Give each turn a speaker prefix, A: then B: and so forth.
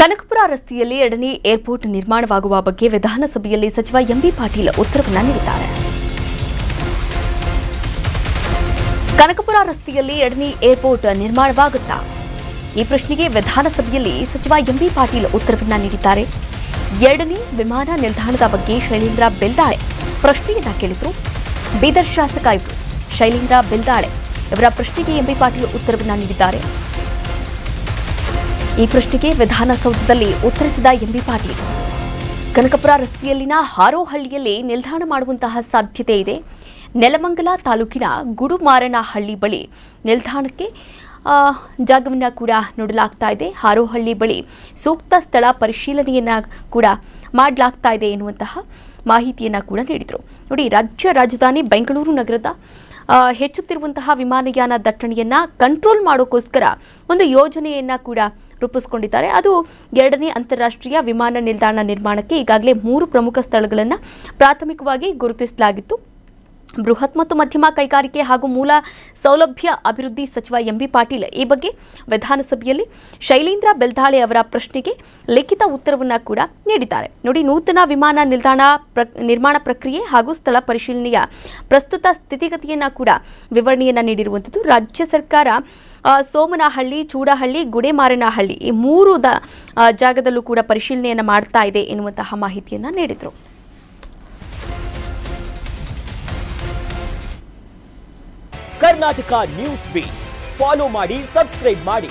A: ಕನಕಪುರ ರಸ್ತೆಯಲ್ಲಿ ಎರಡನೇ ಏರ್ಪೋರ್ಟ್ ನಿರ್ಮಾಣವಾಗುವ ಬಗ್ಗೆ ವಿಧಾನಸಭೆಯಲ್ಲಿ ಸಚಿವ ಎಂಬಿ ಪಾಟೀಲ್ ಉತ್ತರವನ್ನು ನೀಡಿದ್ದಾರೆ. ಕನಕಪುರ ರಸ್ತೆಯಲ್ಲಿ ಎರಡನೇ ಏರ್ಪೋರ್ಟ್ ನಿರ್ಮಾಣವಾಗುತ್ತಾ? ಈ ಪ್ರಶ್ನೆಗೆ ವಿಧಾನಸಭೆಯಲ್ಲಿ ಸಚಿವ ಎಂಬಿ ಪಾಟೀಲ್ ಉತ್ತರವನ್ನು ನೀಡಿದ್ದಾರೆ. ಎರಡನೇ ವಿಮಾನ ನಿಲ್ದಾಣದ ಬಗ್ಗೆ ಶೈಲೇಂದ್ರ ಬೆಲ್ದಾಳೆ ಪ್ರಶ್ನೆಯನ್ನ ಕೇಳಿದ್ರು. ಬೀದರ್ ಶಾಸಕ ಇವರು ಶೈಲೇಂದ್ರ ಬೆಲ್ದಾಳೆ ಇವರ ಪ್ರಶ್ನೆಗೆ ಎಂಬಿ ಪಾಟೀಲ್ ಉತ್ತರವನ್ನು ನೀಡಿದ್ದಾರೆ. ಈ ಪ್ರಶ್ನೆಗೆ ವಿಧಾನಸೌಧದಲ್ಲಿ ಉತ್ತರಿಸಿದ ಎಂಬಿ ಪಾಟೀಲ್, ಕನಕಪುರ ರಸ್ತೆಯಲ್ಲಿನ ಹಾರೋಹಳ್ಳಿಯಲ್ಲಿ ನಿಲ್ದಾಣ ಮಾಡುವಂತಹ ಸಾಧ್ಯತೆ ಇದೆ. ನೆಲಮಂಗಲ ತಾಲೂಕಿನ ಗುಡುಮಾರನಹಳ್ಳಿ ಬಳಿ ನಿಲ್ದಾಣಕ್ಕೆ ಜಾಗವನ್ನು ಕೂಡ ನೋಡಲಾಗ್ತಾ ಇದೆ. ಹಾರೋಹಳ್ಳಿ ಬಳಿ ಸೂಕ್ತ ಸ್ಥಳ ಪರಿಶೀಲನೆಯನ್ನ ಕೂಡ ಮಾಡಲಾಗ್ತಾ ಇದೆ ಎನ್ನುವಂತಹ ಮಾಹಿತಿಯನ್ನ ಕೂಡ ನೀಡಿದರು. ನೋಡಿ, ರಾಜ್ಯ ರಾಜಧಾನಿ ಬೆಂಗಳೂರು ನಗರದ ಹೆಚ್ಚುತ್ತಿರುವಂತಹ ವಿಮಾನಯಾನ ದಟ್ಟಣೆಯನ್ನ ಕಂಟ್ರೋಲ್ ಮಾಡೋಕ್ಕೋಸ್ಕರ ಒಂದು ಯೋಜನೆಯನ್ನ ಕೂಡ ರೂಪಿಸಿಕೊಂಡಿದ್ದಾರೆ. ಅದು ಎರಡನೇ ಅಂತಾರಾಷ್ಟ್ರೀಯ ವಿಮಾನ ನಿಲ್ದಾಣ ನಿರ್ಮಾಣಕ್ಕೆ ಈಗಾಗಲೇ 3 ಪ್ರಮುಖ ಸ್ಥಳಗಳನ್ನು ಪ್ರಾಥಮಿಕವಾಗಿ ಗುರುತಿಸಲಾಗಿತ್ತು. ಬೃಹತ್ ಮತ್ತು ಮಧ್ಯಮ ಕೈಗಾರಿಕೆ ಹಾಗೂ ಮೂಲ ಸೌಲಭ್ಯ ಅಭಿವೃದ್ಧಿ ಸಚಿವ ಎಂಬಿ ಪಾಟೀಲ್ ಈ ಬಗ್ಗೆ ವಿಧಾನಸಭೆಯಲ್ಲಿ ಶೈಲೇಂದ್ರ ಬೆಲ್ದಾಳೆ ಅವರ ಪ್ರಶ್ನೆಗೆ ಲಿಖಿತ ಉತ್ತರವನ್ನು ಕೂಡ ನೀಡಿದ್ದಾರೆ. ನೋಡಿ, ನೂತನ ವಿಮಾನ ನಿಲ್ದಾಣ ನಿರ್ಮಾಣ ಪ್ರಕ್ರಿಯೆ ಹಾಗೂ ಸ್ಥಳ ಪರಿಶೀಲನೆಯ ಪ್ರಸ್ತುತ ಸ್ಥಿತಿಗತಿಯನ್ನು ಕೂಡ ವಿವರಣೆಯನ್ನು ನೀಡಿರುವಂಥದ್ದು. ರಾಜ್ಯ ಸರ್ಕಾರ ಸೋಮನಹಳ್ಳಿ, ಚೂಡಹಳ್ಳಿ, ಗುಡೆಮಾರನಹಳ್ಳಿ ಈ 3 ಜಾಗದಲ್ಲೂ ಕೂಡ ಪರಿಶೀಲನೆಯನ್ನು ಮಾಡ್ತಾ ಇದೆ ಎನ್ನುವಂತಹ ಮಾಹಿತಿಯನ್ನು ನೀಡಿದರು.
B: ಕರ್ನಾಟಕ ನ್ಯೂಸ್ ಬೀಟ್ ಫಾಲೋ ಮಾಡಿ, ಸಬ್ಸ್ಕ್ರೈಬ್ ಮಾಡಿ.